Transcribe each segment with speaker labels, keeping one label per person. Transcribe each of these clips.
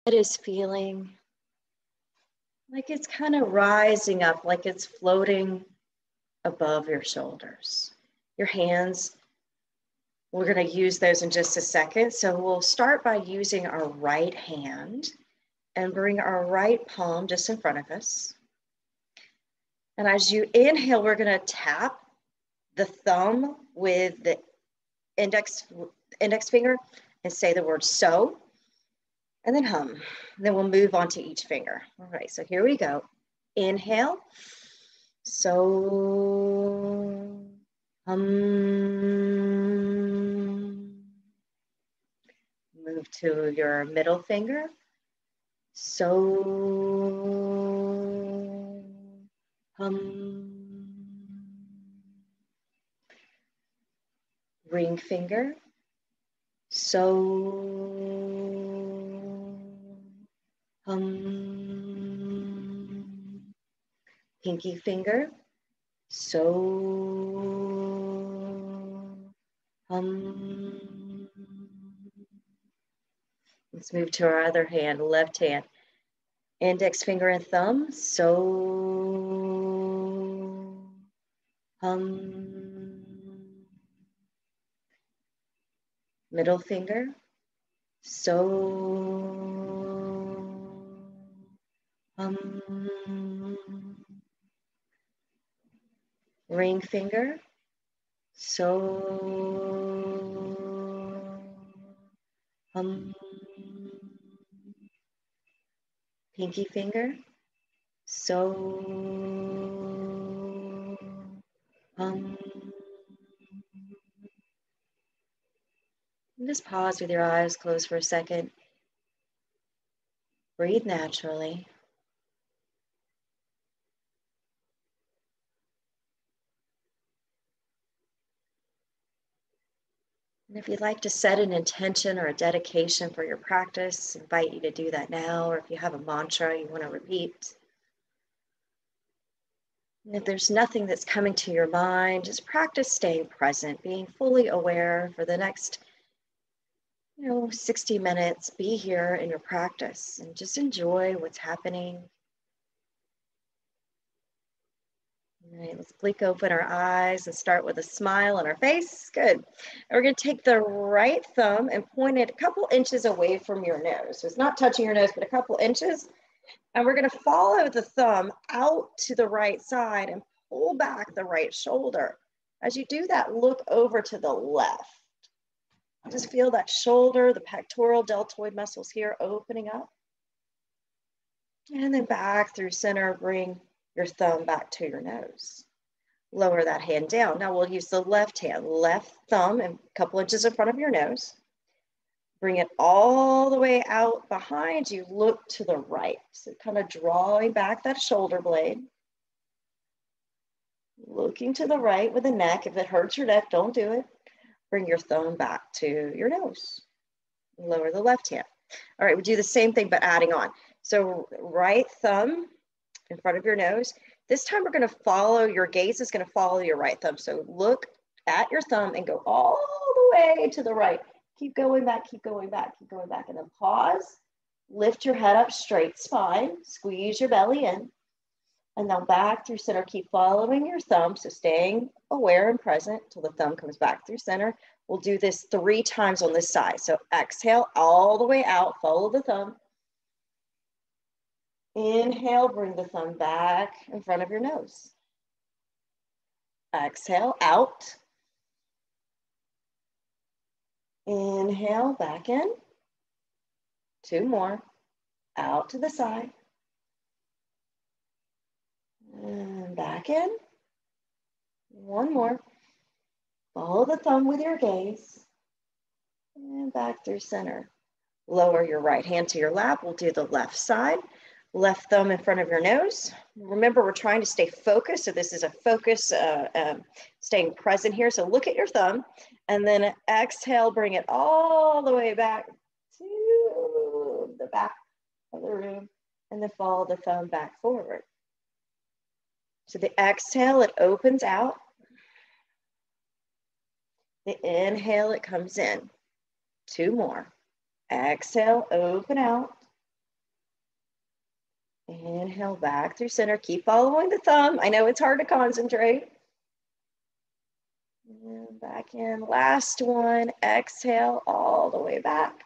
Speaker 1: It is feeling like it's kind of rising up, like it's floating above your shoulders. Your hands, we're going to use those in just a second. So we'll start by using our right hand and bring our right palm just in front of us. And as you inhale, we're going to tap the thumb with the index finger and say the word so, and then hum. And then we'll move on to each finger. All right, so here we go. Inhale. So, move to your middle finger. So, ring finger. So, pinky finger. So, let's move to our other hand, left hand. Index finger and thumb. So, middle finger. So, ring finger. So, pinky finger. So, just pause with your eyes closed for a second. Breathe naturally. And if you'd like to set an intention or a dedication for your practice, I invite you to do that now, or if you have a mantra you want to repeat. And if there's nothing that's coming to your mind, just practice staying present, being fully aware for the next 60 minutes. Be here in your practice and just enjoy what's happening. All right, let's blink open our eyes and start with a smile on our face. Good. And we're going to take the right thumb and point it a couple inches away from your nose. So it's not touching your nose, but a couple inches. And we're going to follow the thumb out to the right side and pull back the right shoulder. As you do that, look over to the left. Just feel that shoulder, the pectoral deltoid muscles here opening up. And then back through center, bring your thumb back to your nose. Lower that hand down. Now we'll use the left hand, left thumb and a couple inches in front of your nose. Bring it all the way out behind you. Look to the right. So kind of drawing back that shoulder blade. Looking to the right with the neck. If it hurts your neck, don't do it. Bring your thumb back to your nose. Lower the left hand. All right, we do the same thing, but adding on. So right thumb in front of your nose. This time we're going to follow, your gaze is going to follow your right thumb. So look at your thumb and go all the way to the right. Keep going back, keep going back, keep going back. And then pause, lift your head up, straight spine, squeeze your belly in. And now back through center, keep following your thumb. So staying aware and present till the thumb comes back through center. We'll do this 3 times on this side. So exhale all the way out, follow the thumb. Inhale, bring the thumb back in front of your nose. Exhale, out. Inhale, back in. 2 more. Out to the side. And back in. 1 more. Follow the thumb with your gaze. And back through center. Lower your right hand to your lap. We'll do the left side. Left thumb in front of your nose. Remember, we're trying to stay focused. So this is a focus, staying present here. So look at your thumb and then exhale, bring it all the way back to the back of the room and then follow the thumb back forward. So the exhale, it opens out. The inhale, it comes in. 2 more. Exhale, open out. Inhale back through center. Keep following the thumb. I know it's hard to concentrate. And back in. Last one. Exhale all the way back.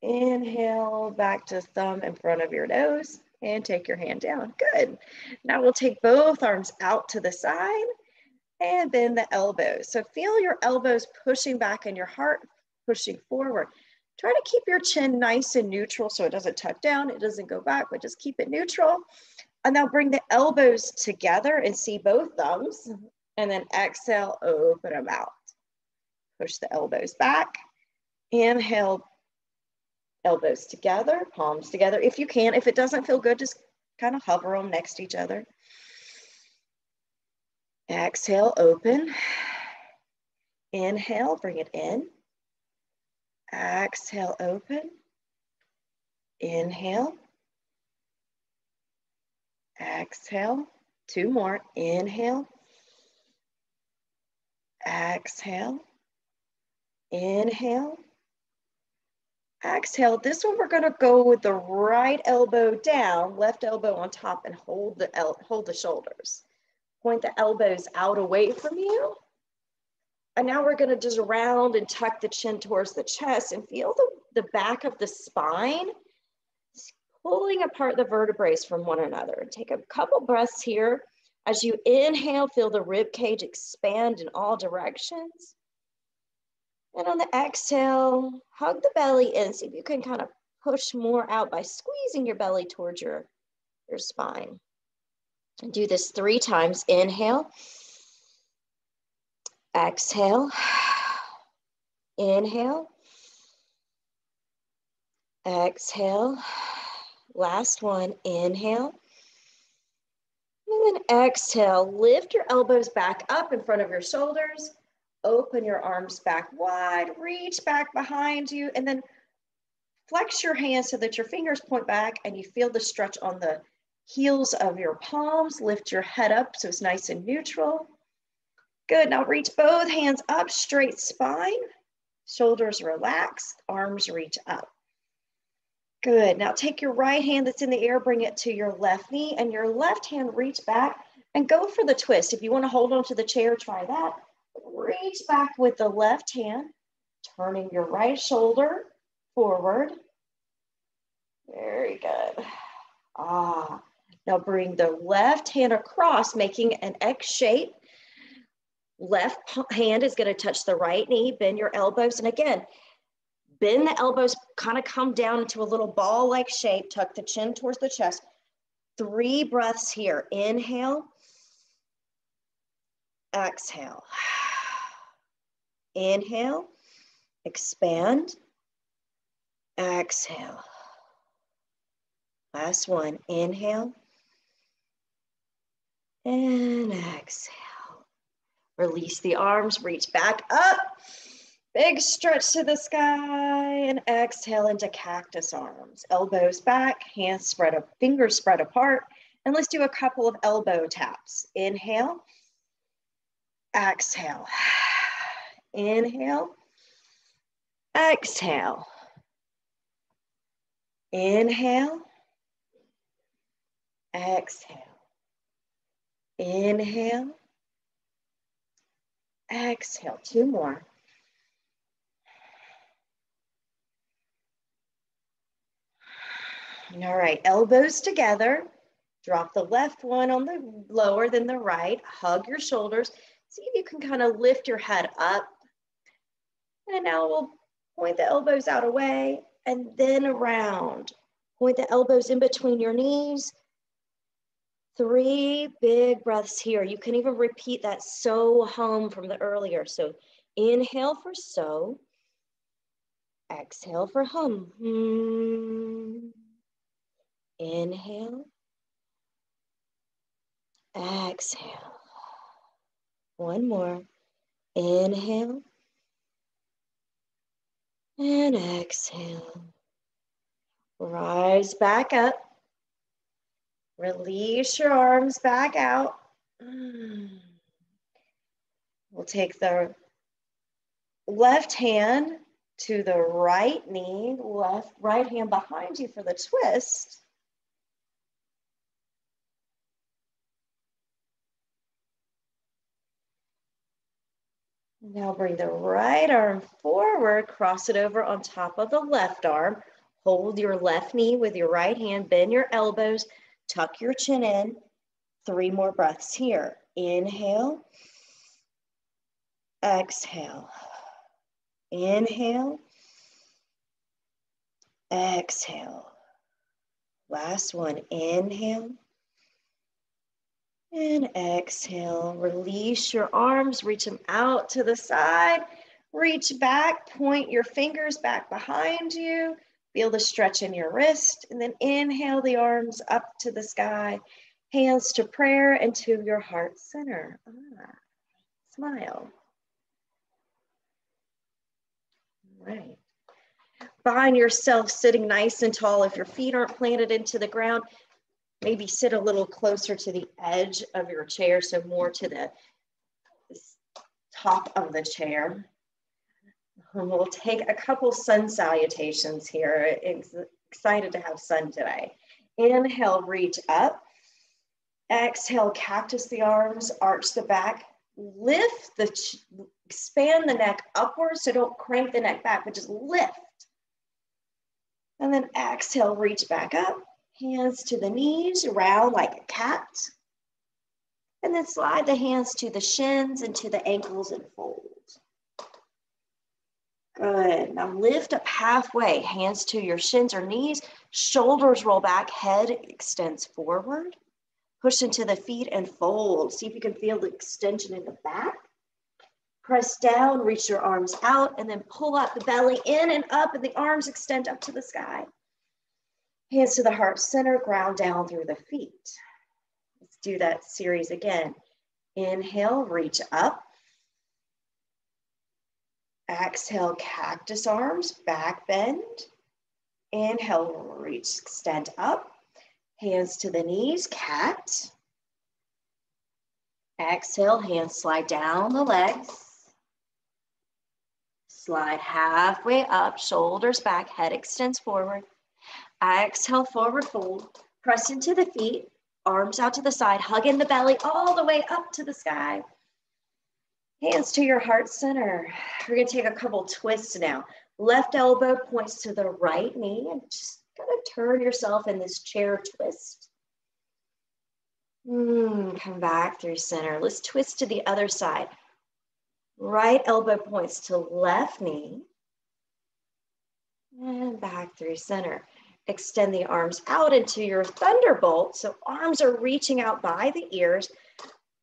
Speaker 1: Inhale back to thumb in front of your nose and take your hand down. Good. Now we'll take both arms out to the side and bend the elbows. So feel your elbows pushing back and your heart pushing forward. Try to keep your chin nice and neutral so it doesn't tuck down, it doesn't go back, but just keep it neutral. And now bring the elbows together and see both thumbs. And then exhale, open them out. Push the elbows back. Inhale, elbows together, palms together. If you can, if it doesn't feel good, just kind of hover them next to each other. Exhale, open. Inhale, bring it in. Exhale, open. Inhale. Exhale. Two more. Inhale. Exhale. Inhale. Exhale. This one we're going to go with the right elbow down, left elbow on top, and hold the shoulders. Point the elbows out away from you. And now we're going to just round and tuck the chin towards the chest and feel the back of the spine pulling apart the vertebrae from one another. Take a couple breaths here. As you inhale, feel the rib cage expand in all directions. And on the exhale, hug the belly in. See if you can kind of push more out by squeezing your belly towards your spine. And do this 3 times. Inhale. Exhale. Inhale. Exhale. Last one. Inhale. And then exhale. Lift your elbows back up in front of your shoulders. Open your arms back wide. Reach back behind you. And then flex your hands so that your fingers point back and you feel the stretch on the heels of your palms. Lift your head up so it's nice and neutral. Good. Now reach both hands up, straight spine. Shoulders relaxed. Arms reach up. Good. Now take your right hand that's in the air, bring it to your left knee, and your left hand reach back and go for the twist. If you want to hold on to the chair, try that. Reach back with the left hand, turning your right shoulder forward. Very good. Now bring the left hand across, making an X shape. Left hand is going to touch the right knee, bend your elbows. And again, bend the elbows, kind of come down into a little ball-like shape, tuck the chin towards the chest. 3 breaths here. Inhale. Exhale. Inhale. Expand. Exhale. Last one. Inhale. And exhale. Release the arms, reach back up. Big stretch to the sky and exhale into cactus arms. Elbows back, hands spread up, fingers spread apart. And let's do a couple of elbow taps. Inhale, exhale, inhale, exhale, inhale, exhale, inhale, exhale. 2 more. All right, elbows together. Drop the left one on the lower than the right. Hug your shoulders. See if you can kind of lift your head up. And now we'll point the elbows out away and then around. Point the elbows in between your knees. 3 big breaths here. You can even repeat that so hum from the earlier. So inhale for so. Exhale for hum. Inhale. Exhale. 1 more. Inhale. And exhale. Rise back up. Release your arms back out. We'll take the left hand to the right knee, right hand behind you for the twist. Now bring the right arm forward, cross it over on top of the left arm. Hold your left knee with your right hand, bend your elbows, tuck your chin in. 3 more breaths here. Inhale, exhale, inhale, exhale. Last one, inhale and exhale. Release your arms, reach them out to the side, reach back, point your fingers back behind you. Feel the stretch in your wrist, and then inhale the arms up to the sky, hands to prayer and to your heart center. Smile. All right. Find yourself sitting nice and tall. If your feet aren't planted into the ground, maybe sit a little closer to the edge of your chair, so more to the top of the chair. And we'll take a couple sun salutations here. Excited to have sun today. Inhale, reach up. Exhale, cactus the arms, arch the back. Lift expand the neck upwards, so don't crank the neck back, but just lift. And then exhale, reach back up. Hands to the knees, round like a cat. And then slide the hands to the shins and to the ankles and fold. Good. Now lift up halfway, hands to your shins or knees, shoulders roll back, head extends forward. Push into the feet and fold. See if you can feel the extension in the back. Press down, reach your arms out, and then pull up the belly in and up, and the arms extend up to the sky. Hands to the heart center, ground down through the feet. Let's do that series again. Inhale, reach up. Exhale, cactus arms, back bend. Inhale, reach, extend up. Hands to the knees, cat. Exhale, hands slide down the legs. Slide halfway up, shoulders back, head extends forward. Exhale, forward fold. Press into the feet, arms out to the side, hug in the belly all the way up to the sky. Hands to your heart center. We're gonna take a couple twists now. Left elbow points to the right knee, and just gonna turn yourself in this chair twist. Come back through center. Let's twist to the other side. Right elbow points to left knee. And back through center. Extend the arms out into your thunderbolt. So arms are reaching out by the ears.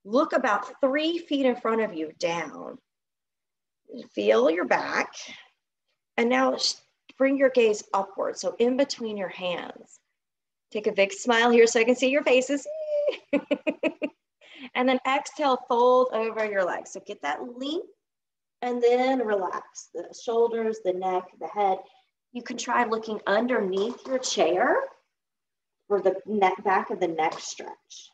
Speaker 1: Look about 3 feet in front of you, down. Feel your back. And now bring your gaze upward, so in between your hands. Take a big smile here so I can see your faces. And then exhale, fold over your legs. So get that length and then relax the shoulders, the neck, the head. You can try looking underneath your chair for the back of the neck stretch.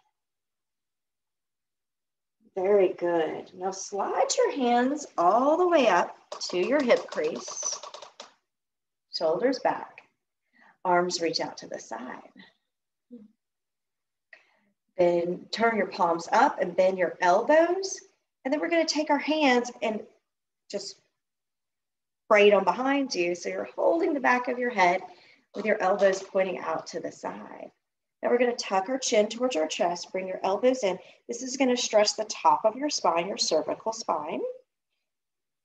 Speaker 1: Very good. Now slide your hands all the way up to your hip crease. Shoulders back. Arms reach out to the side. Then turn your palms up and bend your elbows. And then we're going to take our hands and just braid them behind you. So you're holding the back of your head with your elbows pointing out to the side. Now we're going to tuck our chin towards our chest, bring your elbows in. This is going to stretch the top of your spine, your cervical spine.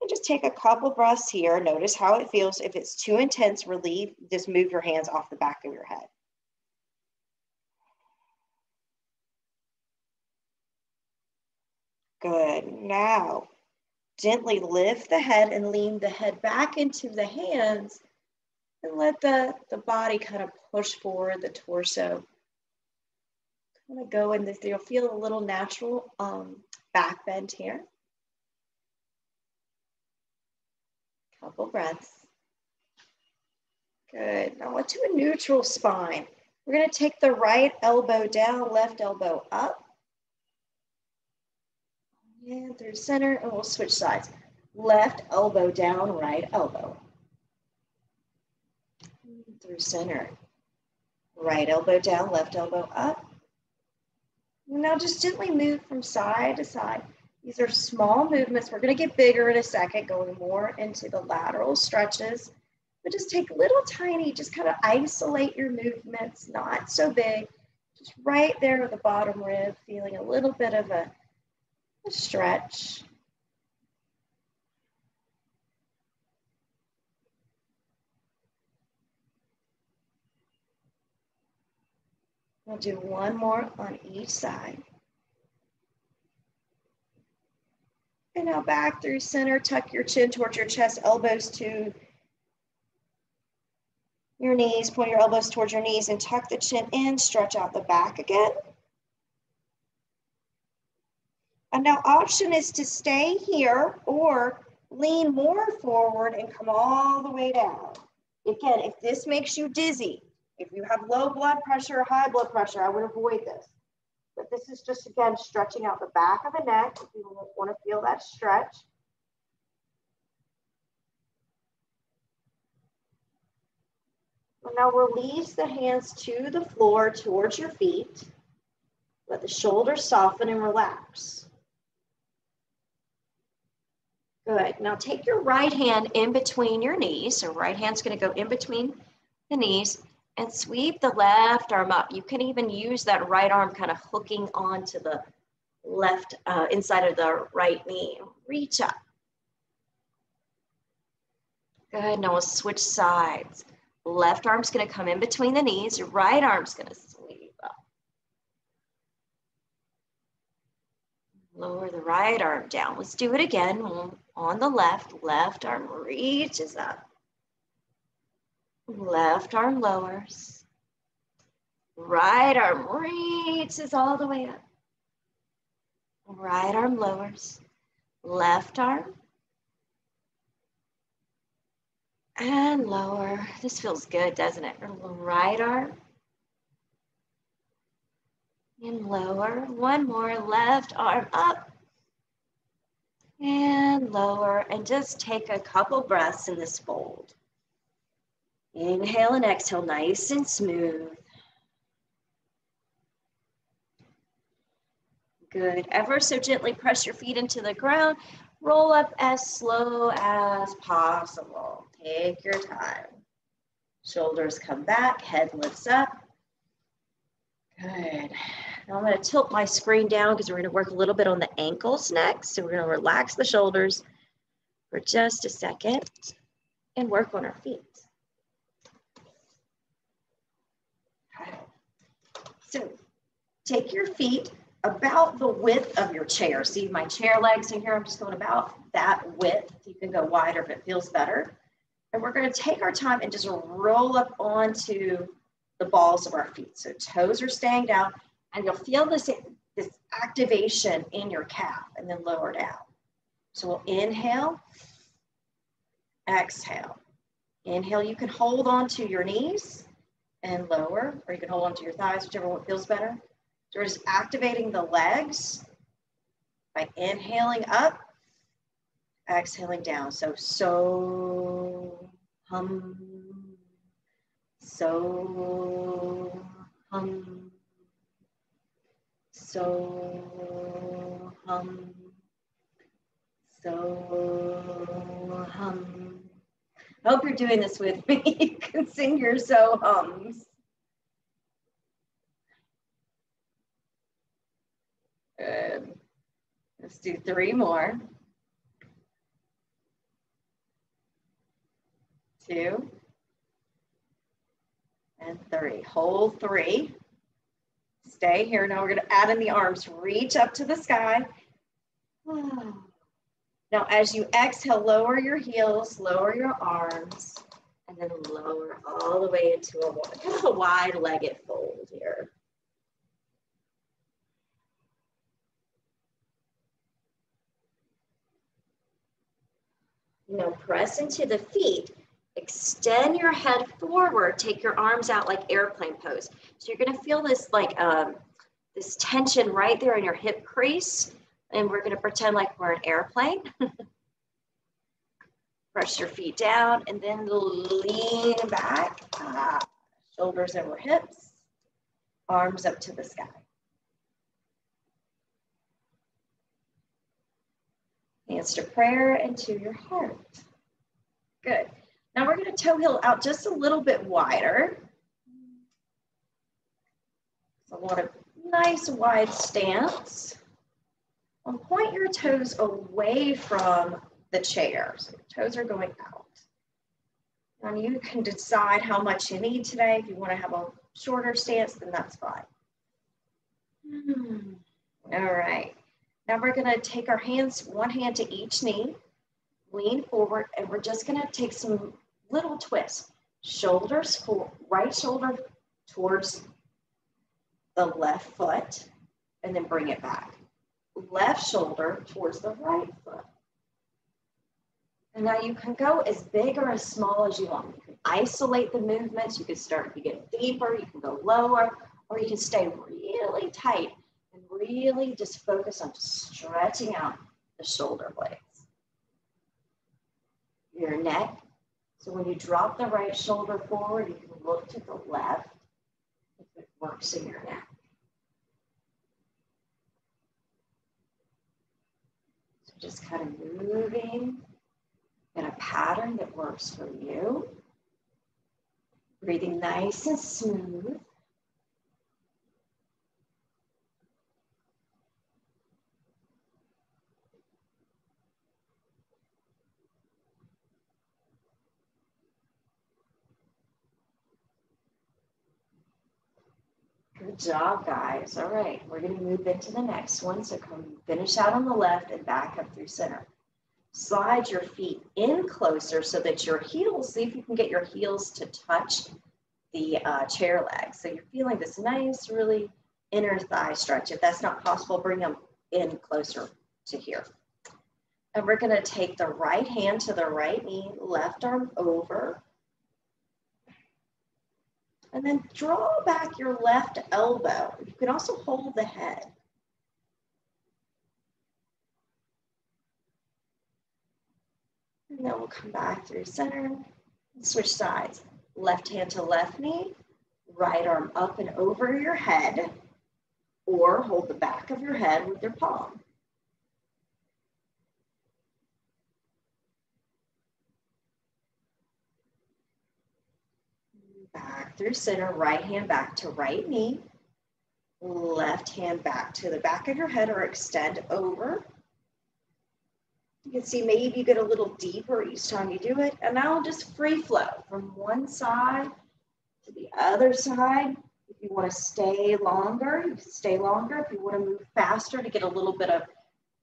Speaker 1: And just take a couple breaths here. Notice how it feels. If it's too intense, relieve, just move your hands off the back of your head. Good. Now, gently lift the head and lean the head back into the hands and let the body kind of push forward, the torso. Kind of go in this, you'll feel a little natural back bend here. Couple breaths. Good. Now onto a neutral spine. We're going to take the right elbow down, left elbow up. And through center, and we'll switch sides. Left elbow down, right elbow. Through center. Right elbow down, left elbow up. And now just gently move from side to side. These are small movements. We're going to get bigger in a second, going more into the lateral stretches. But just take little tiny, just kind of isolate your movements, not so big. Just right there at the bottom rib, feeling a little bit of a stretch. We'll do one more on each side. And now back through center, tuck your chin towards your chest, elbows to your knees, point your elbows towards your knees and tuck the chin in, stretch out the back again. And now option is to stay here or lean more forward and come all the way down. Again, if this makes you dizzy, if you have low blood pressure or high blood pressure, I would avoid this. But this is just, again, stretching out the back of the neck if you want to feel that stretch. And now release the hands to the floor towards your feet. Let the shoulders soften and relax. Good. Now take your right hand in between your knees. So right hand's going to go in between the knees and sweep the left arm up. You can even use that right arm kind of hooking onto the left inside of the right knee. Reach up. Good. Now we'll switch sides. Left arm's going to come in between the knees. Your right arm's going to sweep up. Lower the right arm down. Let's do it again. On the left arm reaches up. Left arm lowers. Right arm reaches all the way up. Right arm lowers. Left arm. And lower. This feels good, doesn't it? Right arm. And lower. One more. Left arm up. And lower. And just take a couple breaths in this fold. Inhale and exhale, nice and smooth. Good. Ever so gently press your feet into the ground. Roll up as slow as possible. Take your time. Shoulders come back, head lifts up. Good. Now I'm going to tilt my screen down because we're going to work a little bit on the ankles next. So we're going to relax the shoulders for just a second and work on our feet. Okay. So take your feet about the width of your chair. See my chair legs in here? I'm just going about that width. You can go wider if it feels better. And we're going to take our time and just roll up onto the balls of our feet. So toes are staying down and you'll feel this activation in your calf and then lower down. So we'll inhale, exhale. Inhale, you can hold on to your knees and lower, or you can hold on to your thighs, whichever one feels better. So we're just activating the legs by inhaling up, exhaling down. So hum, so hum, so hum, so hum. I hope you're doing this with me. You can sing your so hums. Good. Let's do 3 more. 2 and 3. Hold 3. Stay here. Now we're going to add in the arms. Reach up to the sky. Now as you exhale, lower your heels, lower your arms, and then lower all the way into a wide-legged fold here. Now press into the feet, extend your head forward, take your arms out like airplane pose. So you're gonna feel this like this tension right there in your hip crease, and we're gonna pretend like we're an airplane. Press your feet down and then lean back, shoulders over hips, arms up to the sky. Hands to prayer and to your heart. Good. Now we're going to toe heel out just a little bit wider. So I want a nice wide stance. And point your toes away from the chair. So your toes are going out. And you can decide how much you need today. If you want to have a shorter stance, then that's fine. All right. Now we're going to take our hands, one hand to each knee, lean forward, and we're just going to take some little twists. Shoulders forward, right shoulder towards the left foot, and then bring it back. Left shoulder towards the right foot. And now you can go as big or as small as you want. You can isolate the movements. You can start to get deeper. You can go lower, or you can stay really tight and really just focus on stretching out the shoulder blades. Your neck. So when you drop the right shoulder forward, you can look to the left if it works in your neck. So just kind of moving in a pattern that works for you. Breathing nice and smooth. Good job, guys. All right, we're going to move into the next one. So come finish out on the left and back up through center. Slide your feet in closer so that your heels, see if you can get your heels to touch the chair legs. So you're feeling this nice, really inner thigh stretch. If that's not possible, bring them in closer to here. And we're going to take the right hand to the right knee, left arm over. And then draw back your left elbow. You can also hold the head. And then we'll come back through center and switch sides. Left hand to left knee, right arm up and over your head, or hold the back of your head with your palm. Back through center, right hand back to right knee, left hand back to the back of your head or extend over. You can see maybe you get a little deeper each time you do it. And now just free flow from one side to the other side. If you want to stay longer, you can stay longer. If you want to move faster to get a little bit of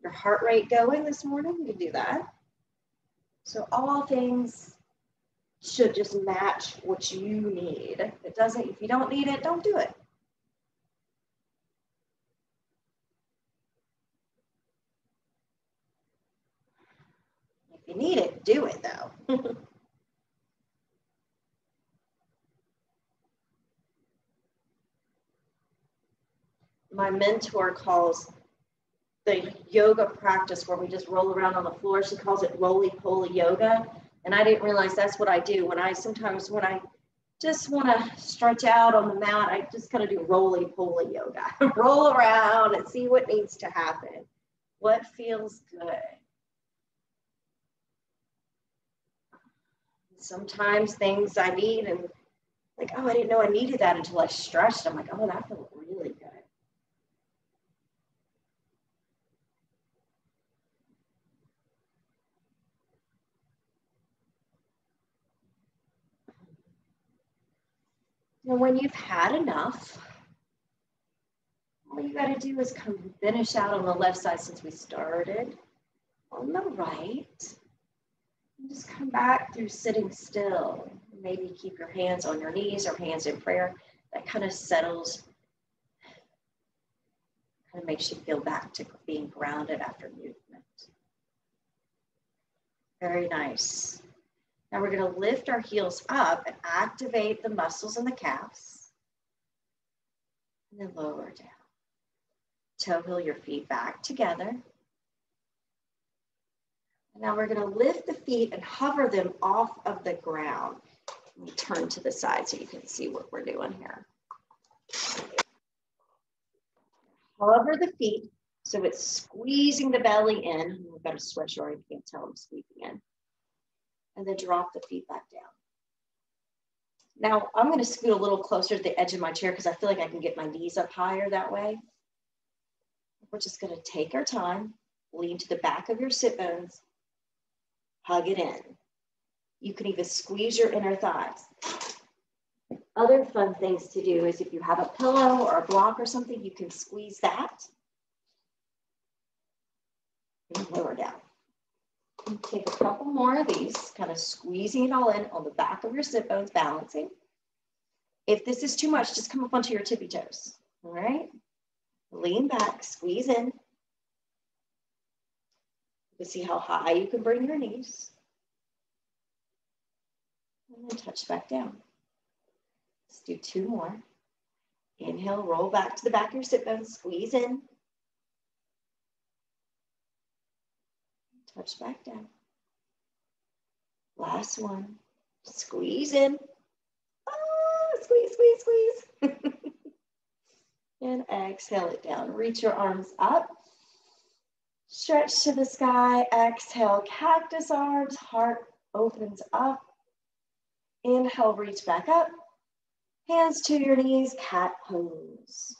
Speaker 1: your heart rate going this morning, you can do that. So all things should just match what you need. If you don't need it, don't do it. If you need it, do it though. My mentor calls the yoga practice where we just roll around on the floor, she calls it roly-poly yoga. And I didn't realize that's what I do. Sometimes when I just want to stretch out on the mat, I just kind of do roly-poly yoga. Roll around and see what needs to happen. What feels good. Sometimes things I need and like, oh, I didn't know I needed that until I stretched. I'm like, oh, that feels really good. And when you've had enough, all you got to do is come finish out on the left side since we started. On the right, and just come back through sitting still. Maybe keep your hands on your knees or hands in prayer. That kind of settles, kind of makes you feel back to being grounded after movement. Very nice. Now we're going to lift our heels up and activate the muscles in the calves. And then lower down. Toe heel your feet back together. And now we're going to lift the feet and hover them off of the ground. Let me turn to the side so you can see what we're doing here. Hover the feet So it's squeezing the belly in. We've got a sweatshirt, you can't tell I'm squeezing in. And then drop the feet back down. Now I'm going to scoot a little closer to the edge of my chair because I feel like I can get my knees up higher that way. We're just going to take our time, lean to the back of your sit bones, hug it in. You can even squeeze your inner thighs. Other fun things to do is if you have a pillow or a block or something, you can squeeze that and lower down. And take a couple more of these, kind of squeezing it all in on the back of your sit bones, balancing. If this is too much, just come up onto your tippy toes, all right? Lean back, squeeze in. You can see how high you can bring your knees. And then touch back down. Let's do 2 more. Inhale, roll back to the back of your sit bones, squeeze in. Touch back down. Last one. Squeeze in. Oh, squeeze, squeeze, squeeze. And exhale it down. Reach your arms up. Stretch to the sky. Exhale, cactus arms. Heart opens up. Inhale, reach back up. Hands to your knees, cat pose.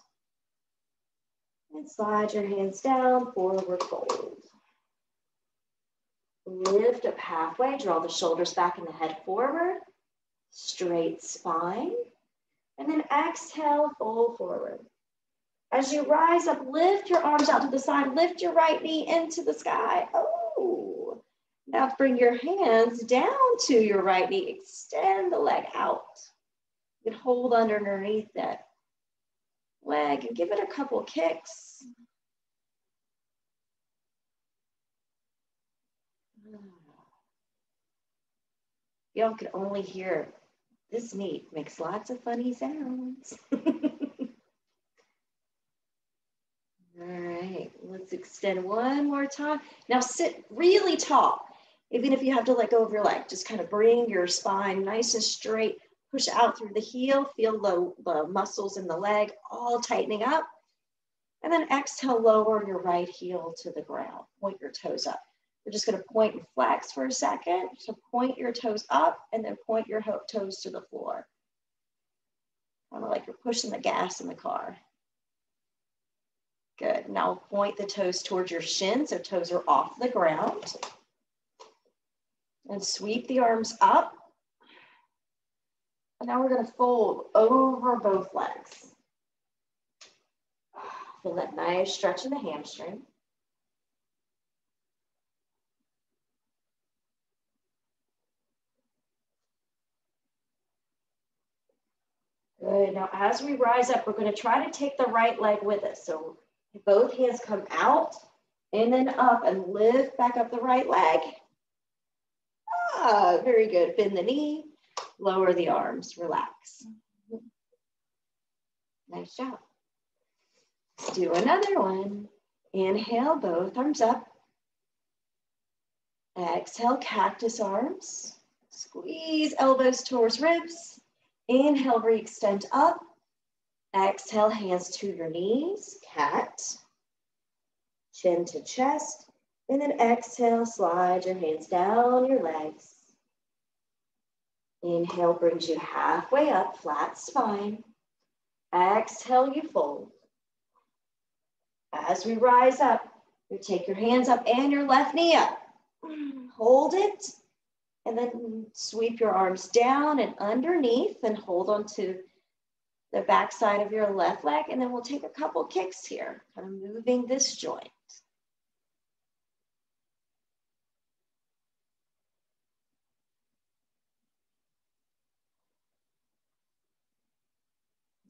Speaker 1: And slide your hands down, forward fold. Lift up halfway, draw the shoulders back and the head forward. Straight spine. And then exhale, fold forward. As you rise up, lift your arms out to the side, lift your right knee into the sky. Oh, now bring your hands down to your right knee, extend the leg out. You can hold underneath that leg and give it a couple kicks. Y'all can only hear this knee makes lots of funny sounds. All right, let's extend one more time. Now sit really tall. Even if you have to let go of your leg, just kind of bring your spine nice and straight. Push out through the heel, feel the muscles in the leg all tightening up. And then exhale, lower your right heel to the ground. Point your toes up. We're just going to point and flex for a second. So point your toes up and then point your toes to the floor. Kind of like you're pushing the gas in the car. Good. Now point the toes towards your shins, so toes are off the ground. And sweep the arms up. And now we're going to fold over both legs. Feel that nice stretch in the hamstring. Good. Now, as we rise up, we're going to try to take the right leg with us. So both hands come out and then up and lift back up the right leg. Ah, very good. Bend the knee, lower the arms, relax. Nice job. Let's do another one. Inhale, both arms up. Exhale, cactus arms. Squeeze elbows towards ribs. Inhale, re-extend up. Exhale, hands to your knees, cat. Chin to chest. And then exhale, slide your hands down your legs. Inhale brings you halfway up, flat spine. Exhale, you fold. As we rise up, you take your hands up and your left knee up. Hold it, and then sweep your arms down and underneath and hold on to the back side of your left leg. And then we'll take a couple kicks here, kind of moving this joint.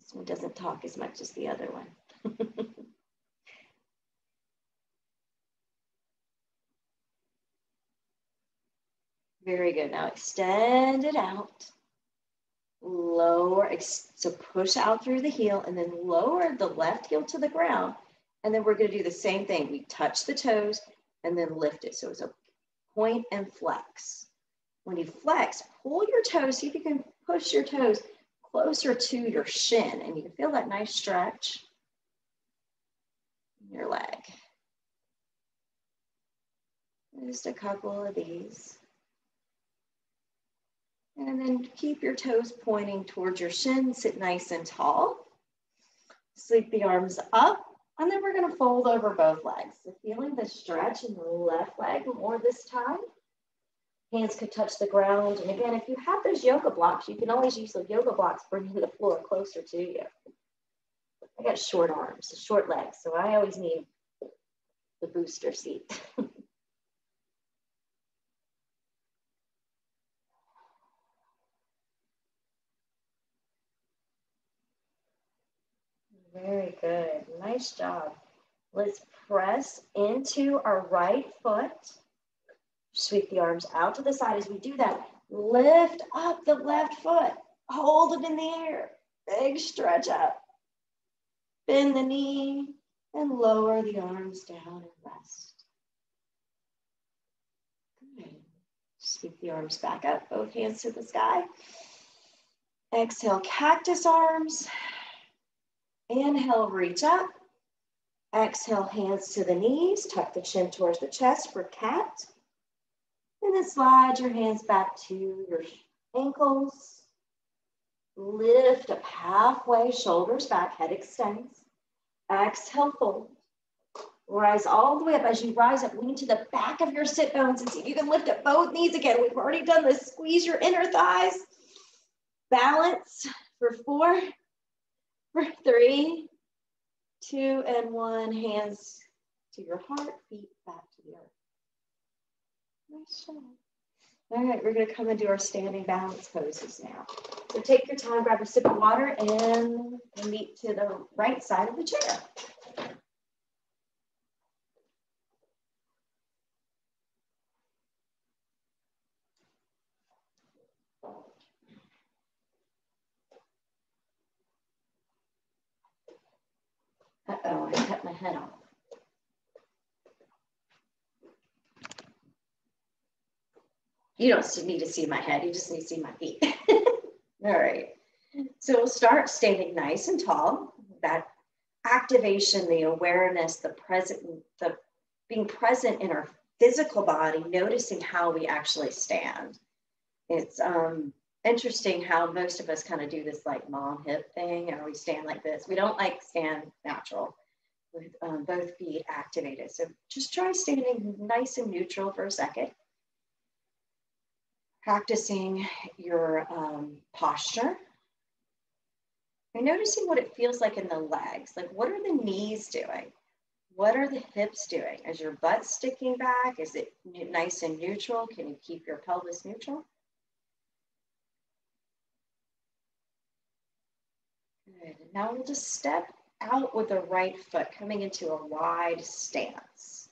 Speaker 1: This one doesn't talk as much as the other one. Very good. Now extend it out. Lower, so push out through the heel and then lower the left heel to the ground. And then we're going to do the same thing. We touch the toes and then lift it. So it's a point and flex. When you flex, pull your toes. See if you can push your toes closer to your shin. And you can feel that nice stretch in your leg. Just a couple of these. And then keep your toes pointing towards your shins. Sit nice and tall. Sweep the arms up. And then we're going to fold over both legs. So feeling the stretch in the left leg more this time. Hands could touch the ground. And again, if you have those yoga blocks, you can always use the yoga blocks bringing the floor closer to you. I got short arms, short legs, so I always need the booster seat. Very good. Nice job. Let's press into our right foot. Sweep the arms out to the side. As we do that, lift up the left foot. Hold it in the air. Big stretch up. Bend the knee and lower the arms down and rest. Good. Sweep the arms back up. Both hands to the sky. Exhale, cactus arms. Inhale, reach up. Exhale, hands to the knees. Tuck the chin towards the chest for cat. And then slide your hands back to your ankles. Lift up halfway, shoulders back, head extends. Exhale, fold. Rise all the way up. As you rise up, lean to the back of your sit bones and see if you can lift up both knees again. We've already done this. Squeeze your inner thighs. Balance for 4, for 3, 2, and 1. Hands to your heart, feet back to the earth. Nice job. All right, we're going to come into our standing balance poses now. So take your time, grab a sip of water, and meet to the right side of the chair. Uh-oh, I cut my head off. You don't need to see my head, you just need to see my feet. All right, so we'll start standing nice and tall. That activation, the awareness, the being present in our physical body, noticing how we actually stand. It's interesting how most of us kind of do this like mom hip thing, or we stand like this. We don't like stand natural with both feet activated. So just try standing nice and neutral for a second. Practicing your posture. And noticing what it feels like in the legs. Like, what are the knees doing? What are the hips doing? Is your butt sticking back? Is it nice and neutral? Can you keep your pelvis neutral? Good. Now we'll just step out with the right foot, coming into a wide stance.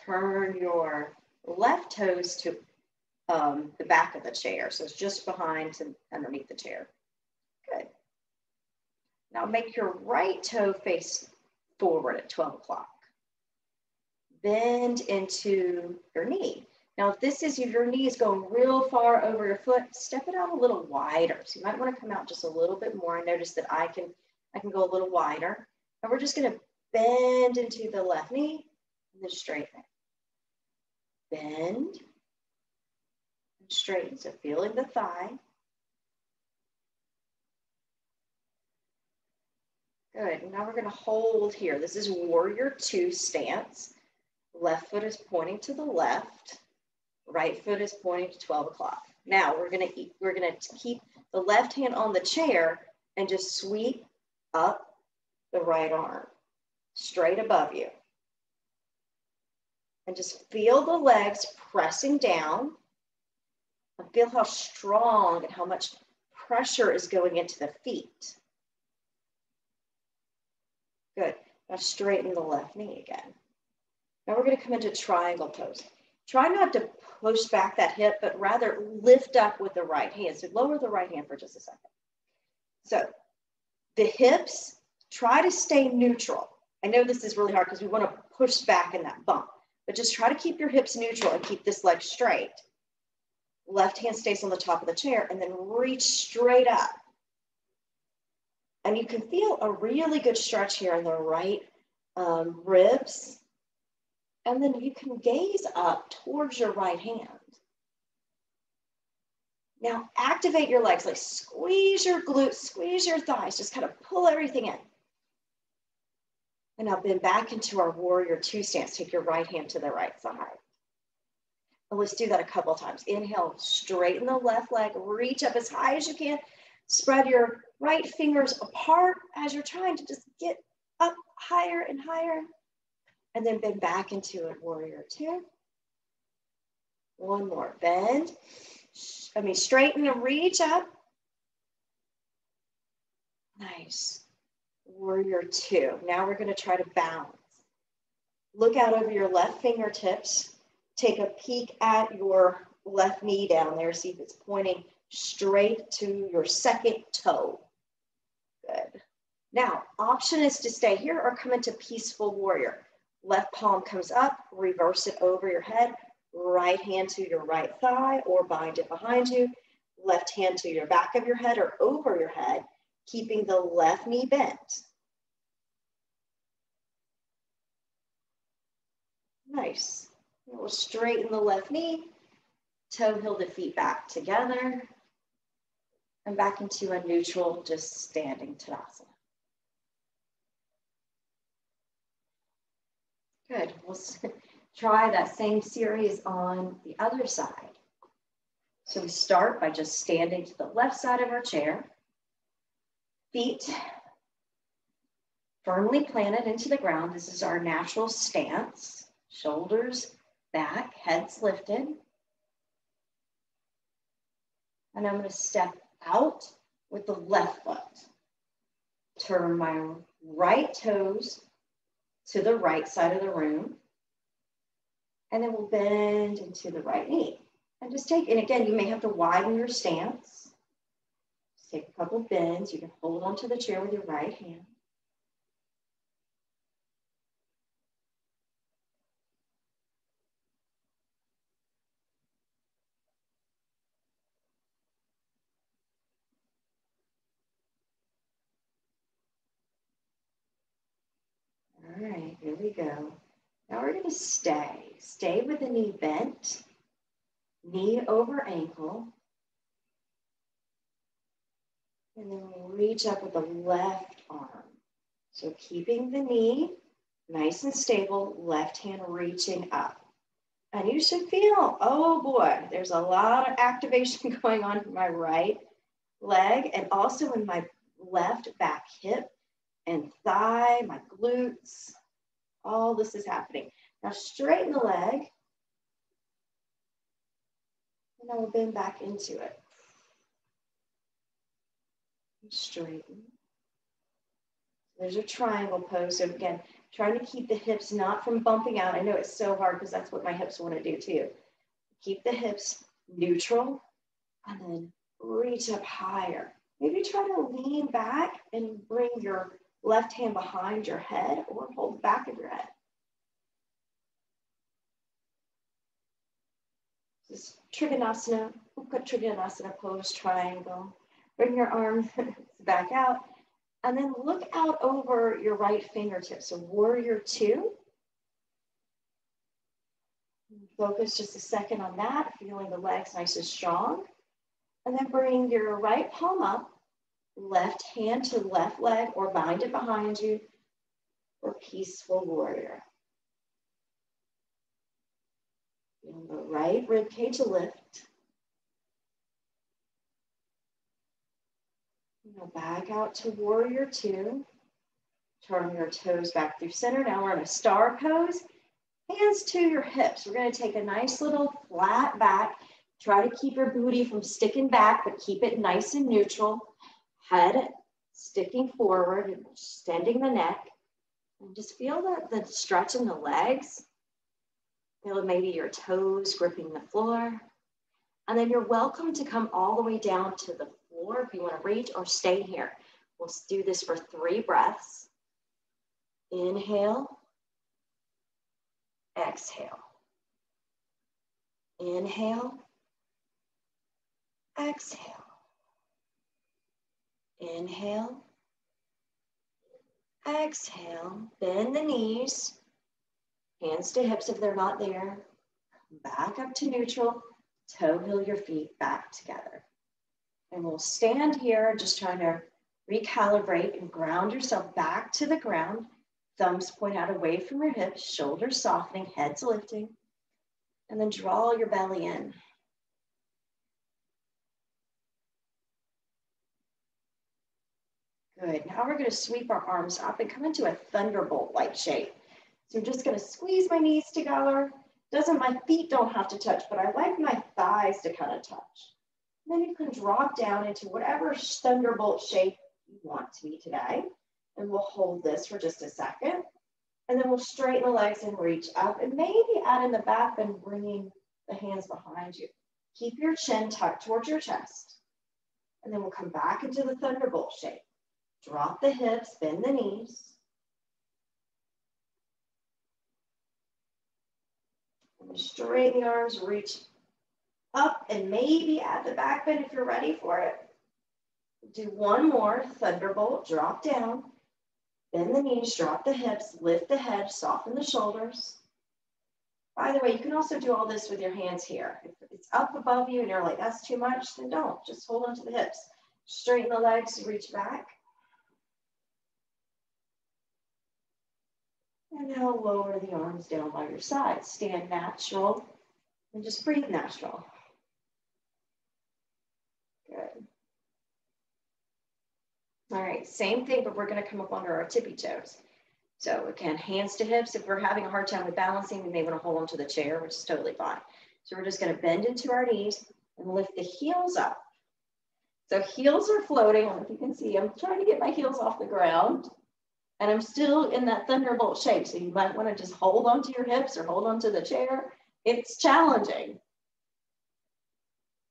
Speaker 1: Turn your left toes to the back of the chair. So it's just behind and underneath the chair. Good. Now make your right toe face forward at 12 o'clock. Bend into your knee. Now, if this is your knee is going real far over your foot, step it out a little wider. So you might want to come out just a little bit more. I notice that I can go a little wider. And we're just going to bend into the left knee and then straighten it. Bend and straighten. So feeling the thigh. Good. Now we're going to hold here. This is warrior 2 stance. Left foot is pointing to the left. Right foot is pointing to 12 o'clock. Now we're going to keep the left hand on the chair and just sweep up the right arm straight above you. And just feel the legs pressing down. And feel how strong and how much pressure is going into the feet. Good. Now straighten the left knee again. Now we're going to come into triangle pose. Try not to push back that hip, but rather lift up with the right hand. So lower the right hand for just a second. So the hips, try to stay neutral. I know this is really hard because we want to push back in that bump, but just try to keep your hips neutral and keep this leg straight. Left hand stays on the top of the chair and then reach straight up. And you can feel a really good stretch here in the right ribs And then you can gaze up towards your right hand. Now activate your legs, like squeeze your glutes, squeeze your thighs, just kind of pull everything in. And now bend back into our warrior two stance. Take your right hand to the right side. And let's do that a couple of times. Inhale, straighten the left leg, reach up as high as you can. Spread your right fingers apart as you're trying to just get up higher and higher. And then bend back into it, warrior two. One more, bend. Straighten and reach up. Nice. Warrior two. Now we're going to try to balance. Look out over your left fingertips. Take a peek at your left knee down there. See if it's pointing straight to your second toe. Good. Now, option is to stay here or come into peaceful warrior. Left palm comes up, reverse it over your head. Right hand to your right thigh or bind it behind you. Left hand to your back of your head or over your head, keeping the left knee bent. Nice. We'll straighten the left knee, toe heel the feet back together, and back into a neutral, just standing Tadasana. Good. We'll try that same series on the other side. So we start by just standing to the left side of our chair, feet firmly planted into the ground. This is our natural stance. Shoulders back, heads lifted. And I'm going to step out with the left foot. Turn my right toes to the right side of the room. And then we'll bend into the right knee. And just take, and again, you may have to widen your stance. Just take a couple of bends. You can hold onto the chair with your right hand. All right, here we go. Now we're going to stay with the knee bent, knee over ankle. And then we'll reach up with the left arm. So keeping the knee nice and stable, left hand reaching up. And you should feel, oh boy, there's a lot of activation going on in my right leg and also in my left back hip and thigh, my glutes. All this is happening. Now straighten the leg. And then we'll bend back into it. Straighten. There's a triangle pose. So again, trying to keep the hips not from bumping out. I know it's so hard because that's what my hips want to do too. Keep the hips neutral and then reach up higher. Maybe try to lean back and bring your left hand behind your head or hold the back of your head. This is Trikonasana, Utka Trikonasana pose, triangle. Bring your arms back out. And then look out over your right fingertips. So warrior two. Focus just a second on that, feeling the legs nice and strong. And then bring your right palm up, left hand to left leg or bind it behind you for peaceful warrior. Feel the right rib cage lift. Go back out to warrior two. Turn your toes back through center. Now we're in a star pose. Hands to your hips. We're going to take a nice little flat back. Try to keep your booty from sticking back, but keep it nice and neutral. Head sticking forward and extending the neck. And just feel the stretch in the legs. Feel maybe your toes gripping the floor. And then you're welcome to come all the way down to the floor if you want to reach or stay here. We'll do this for 3 breaths. Inhale. Exhale. Inhale. Exhale. Inhale. Exhale. Bend the knees. Hands to hips if they're not there. Back up to neutral. Toe heel your feet back together. And we'll stand here just trying to recalibrate and ground yourself back to the ground. Thumbs point out away from your hips, shoulders softening, heads lifting. And then draw your belly in. Good. Now we're going to sweep our arms up and come into a thunderbolt-like shape. So I'm just going to squeeze my knees together. My feet don't have to touch, but I like my thighs to kind of touch. And then you can drop down into whatever thunderbolt shape you want to be today. And we'll hold this for just a second. And then we'll straighten the legs and reach up and maybe add in the back bend, bringing the hands behind you. Keep your chin tucked towards your chest. And then we'll come back into the thunderbolt shape. Drop the hips, bend the knees. And straighten the arms, reach up and maybe add the back bend if you're ready for it. Do one more, thunderbolt, drop down. Bend the knees, drop the hips, lift the head, soften the shoulders. By the way, you can also do all this with your hands here. If it's up above you and you're like, that's too much, then don't. Just hold on to the hips. Straighten the legs, reach back. And now lower the arms down by your side. Stand natural and just breathe natural. Good. All right, same thing, but we're going to come up under our tippy toes. So again, hands to hips. If we're having a hard time with balancing, we may want to hold onto the chair, which is totally fine. So we're just going to bend into our knees and lift the heels up. So heels are floating. I don't know if you can see, I'm trying to get my heels off the ground. And I'm still in that thunderbolt shape. So you might want to just hold onto your hips or hold onto the chair. It's challenging.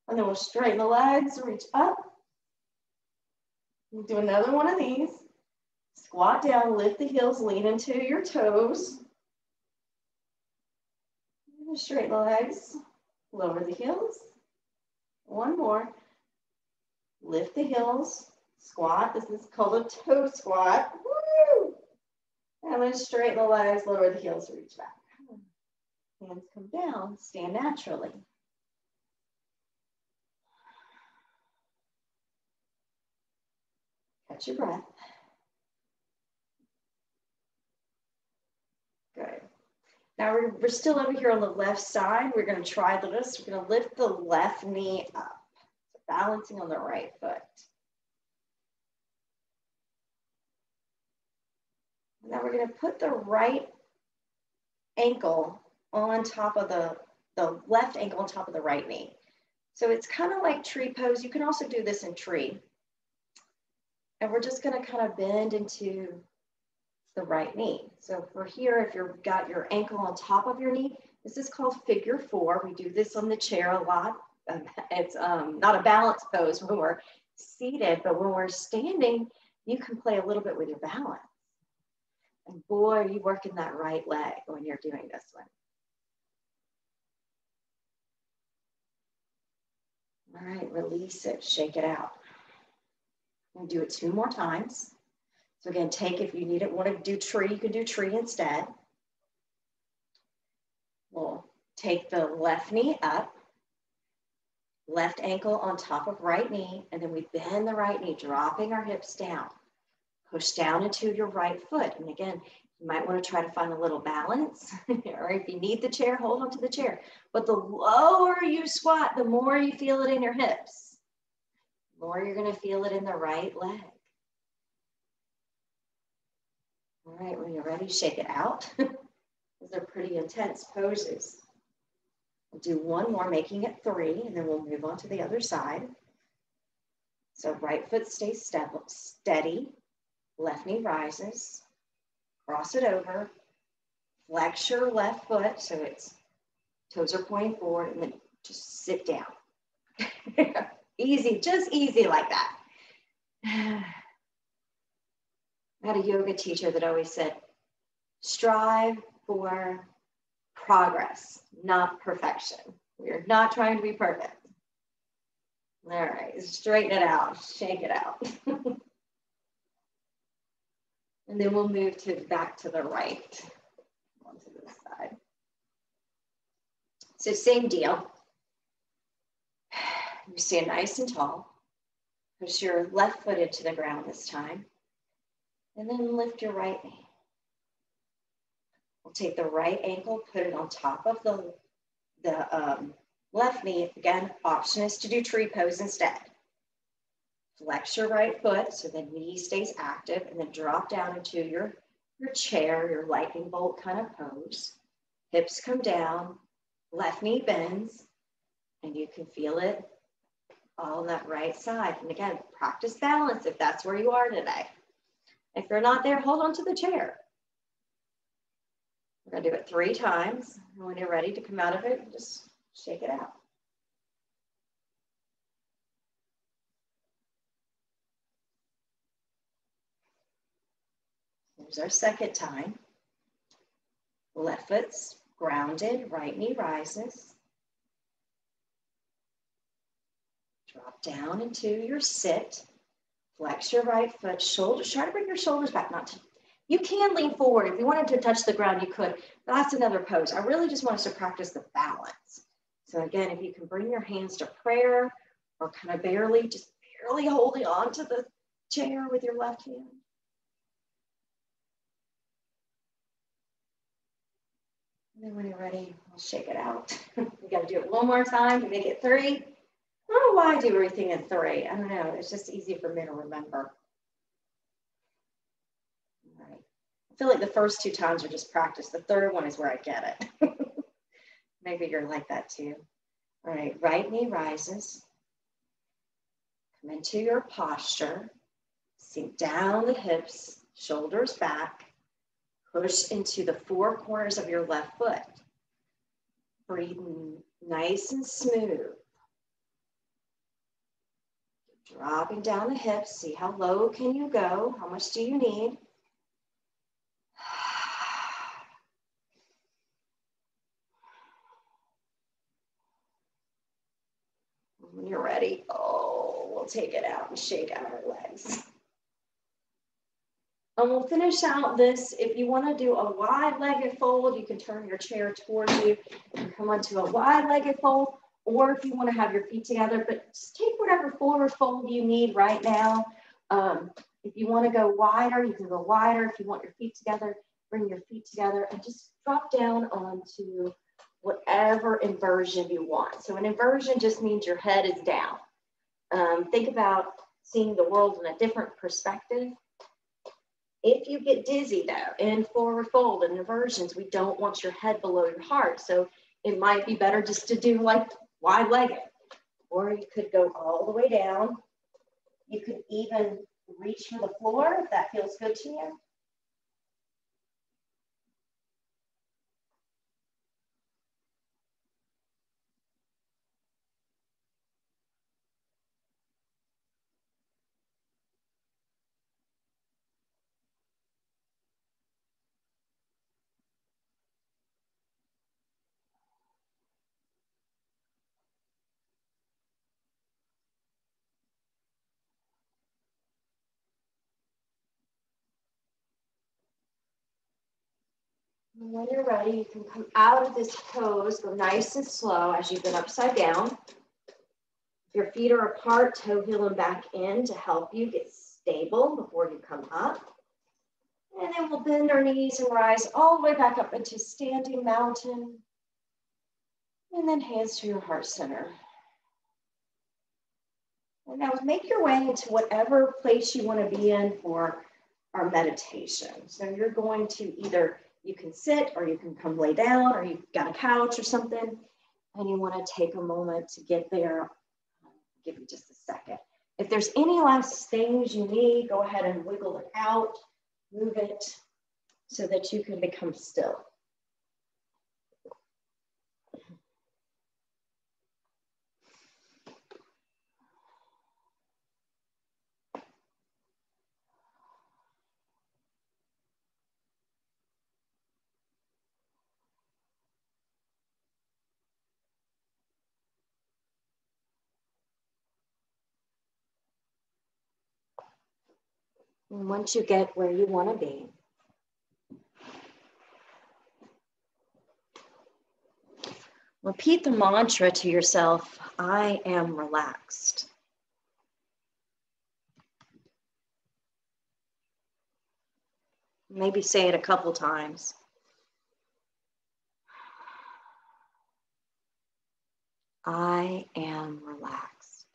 Speaker 1: And then we'll straighten the legs, reach up. We'll do another one of these. Squat down, lift the heels, lean into your toes. Straighten the legs, lower the heels. One more. Lift the heels, squat. This is called a toe squat. Woo! And then straighten the legs, lower the heels, reach back. Hands come down, stand naturally. Catch your breath. Good. Now we're still over here on the left side. We're going to try this. We're going to lift the left knee up. So balancing on the right foot. Now we're going to put the right ankle on top of the left ankle on top of the right knee. So it's kind of like tree pose. You can also do this in tree. And we're just going to kind of bend into the right knee. So for here, if you've got your ankle on top of your knee, this is called figure four. We do this on the chair a lot. It's not a balance pose when we're seated, but when we're standing, you can play a little bit with your balance. And boy, are you working that right leg when you're doing this one. All right, release it, shake it out. We'll do it 2 more times. So again, if you need it, want to do tree, you can do tree instead. We'll take the left knee up, left ankle on top of right knee, and then we bend the right knee, dropping our hips down. Push down into your right foot. And again, you might want to try to find a little balance, or if you need the chair, hold on to the chair. But the lower you squat, the more you feel it in your hips. The more you're going to feel it in the right leg. All right, when you're ready, shake it out. Those are pretty intense poses. We'll do one more, making it 3, and then we'll move on to the other side. So right foot stays steady, left knee rises, cross it over, flex your left foot, so it's toes are pointing forward, and then just sit down. Easy, just easy like that. I had a yoga teacher that always said, strive for progress, not perfection. We're not trying to be perfect. All right, straighten it out, shake it out. And then we'll move back to the right, onto the side. So same deal. You stand nice and tall. Push your left foot into the ground this time. And then lift your right knee. We'll take the right ankle, put it on top of the left knee. Again, option is to do tree pose instead. Flex your right foot so the knee stays active, and then drop down into your chair, your lightning bolt kind of pose. Hips come down, left knee bends, and you can feel it all on that right side. And again, practice balance if that's where you are today. If you're not there, hold on to the chair. We're going to do it 3 times. And when you're ready to come out of it, just shake it out. Here's our second time. Left foot's grounded, right knee rises. Drop down into your sit. Flex your right foot, shoulders. Try to bring your shoulders back. You can lean forward. If you wanted to touch the ground, you could. But that's another pose. I really just want us to practice the balance. So again, if you can bring your hands to prayer or kind of just barely holding on to the chair with your left hand. And then when you're ready, we'll shake it out. We got to do it one more time to make it 3. I don't know why I do everything in 3. I don't know. It's just easy for me to remember. All right. I feel like the first 2 times are just practice. The third one is where I get it. Maybe you're like that too. All right. Right knee rises. Come into your posture. Sink down the hips, shoulders back. Push into the 4 corners of your left foot. Breathe nice and smooth. Dropping down the hips. See how low can you go? How much do you need? When you're ready, we'll take it out and shake out our legs. And we'll finish out this. If you want to do a wide-legged fold, you can turn your chair towards you and come onto a wide-legged fold. Or if you want to have your feet together, but just take whatever forward fold you need right now. If you want to go wider, you can go wider. If you want your feet together, bring your feet together and just drop down onto whatever inversion you want. So an inversion just means your head is down. Think about seeing the world in a different perspective. If you get dizzy though, in forward fold and inversions, we don't want your head below your heart. So it might be better just to do like wide-legged, or you could go all the way down. You could even reach for the floor if that feels good to you. And when you're ready, you can come out of this pose, go nice and slow as you've been upside down. If your feet are apart, toe heel them back in to help you get stable before you come up. And then we'll bend our knees and rise all the way back up into standing mountain. And then hands to your heart center. And now make your way into whatever place you want to be in for our meditation. So you're going to either, you can sit or you can come lay down, or you've got a couch or something, and you want to take a moment to get there. I'll give you just a second. If there's any last things you need, go ahead and wiggle it out, move it so that you can become still. And once you get where you want to be, Repeat the mantra to yourself, I am relaxed. Maybe say it a couple times. I am relaxed.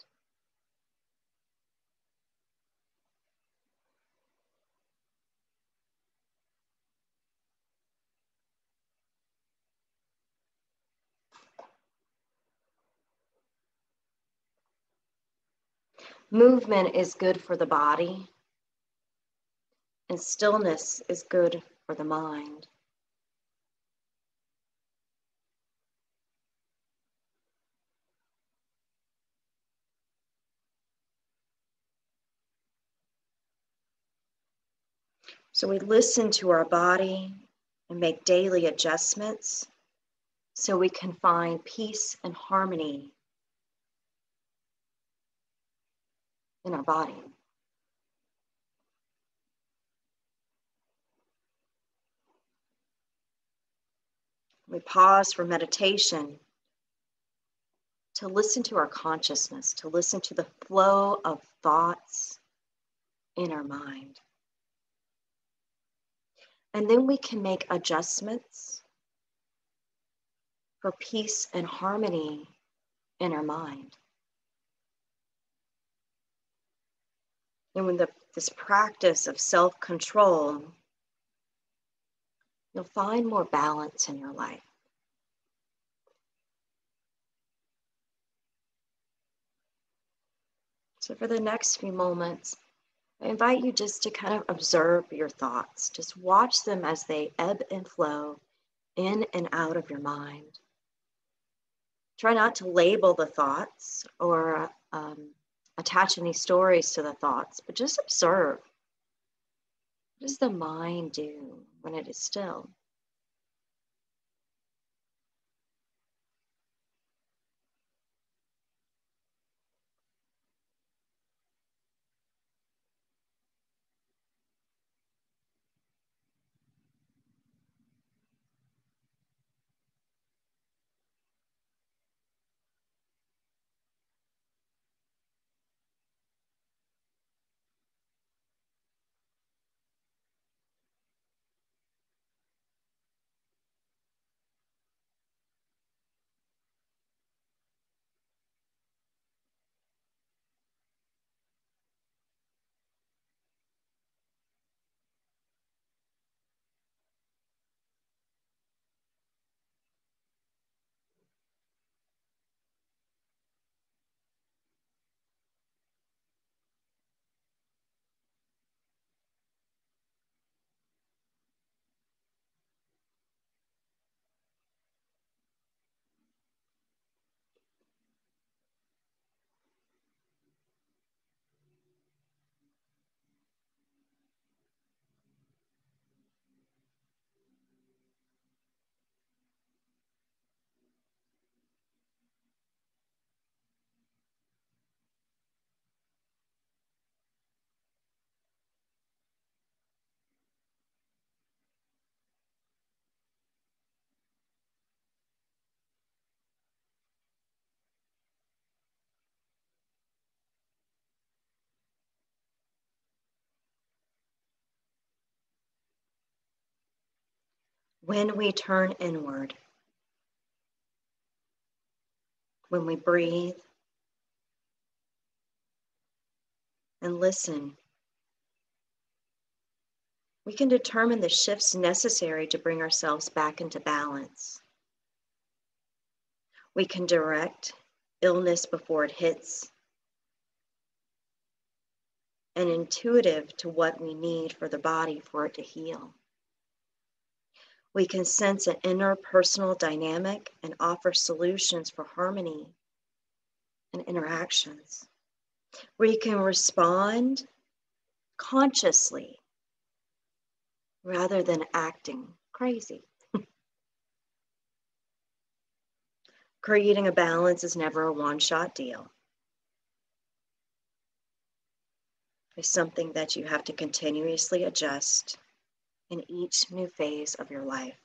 Speaker 1: Movement is good for the body, and stillness is good for the mind. So we listen to our body and make daily adjustments so we can find peace and harmony in our body. We pause for meditation to listen to our consciousness, to listen to the flow of thoughts in our mind. And then we can make adjustments for peace and harmony in our mind. And when this practice of self-control, you'll find more balance in your life. So for the next few moments, I invite you just to kind of observe your thoughts. Just watch them as they ebb and flow in and out of your mind. Try not to label the thoughts or attach any stories to the thoughts, but just observe. What does the mind do when it is still? When we turn inward, when we breathe and listen, we can determine the shifts necessary to bring ourselves back into balance. We can direct illness before it hits, and intuitive to what we need for the body for it to heal. We can sense an inner personal dynamic and offer solutions for harmony and interactions. We can respond consciously rather than acting crazy. Creating a balance is never a one-shot deal. It's something that you have to continuously adjust in each new phase of your life.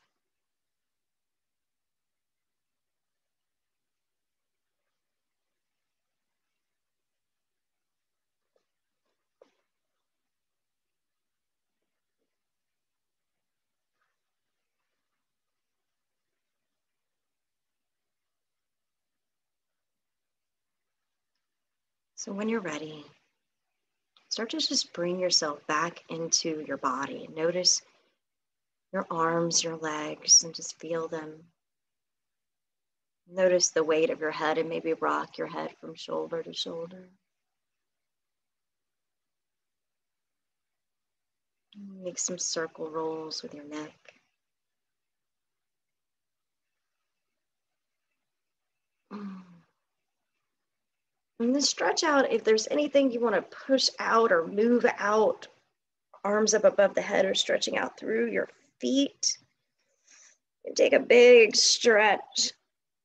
Speaker 1: So when you're ready, start to just bring yourself back into your body. Notice your arms, your legs, and just feel them. Notice the weight of your head and maybe rock your head from shoulder to shoulder. Make some circle rolls with your neck. And then stretch out if there's anything you want to push out or move out. Arms up above the head or stretching out through your feet. And take a big stretch.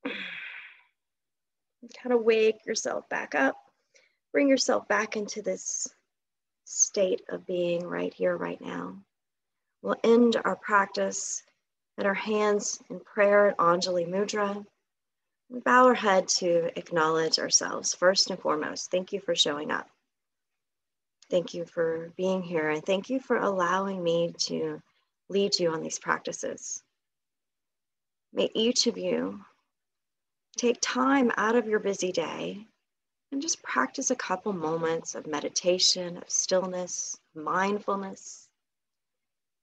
Speaker 1: Kind of wake yourself back up. Bring yourself back into this state of being right here, right now. We'll end our practice at our hands in prayer at Anjali Mudra. We bow our head to acknowledge ourselves first and foremost. Thank you for showing up. Thank you for being here, and thank you for allowing me to lead you on these practices. May each of you take time out of your busy day and just practice a couple moments of meditation, of stillness, mindfulness,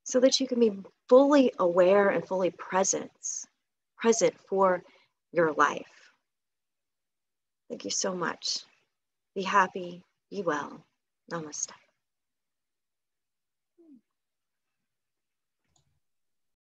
Speaker 1: so that you can be fully aware and fully present for your life. Thank you so much. Be happy, be well. Namaste.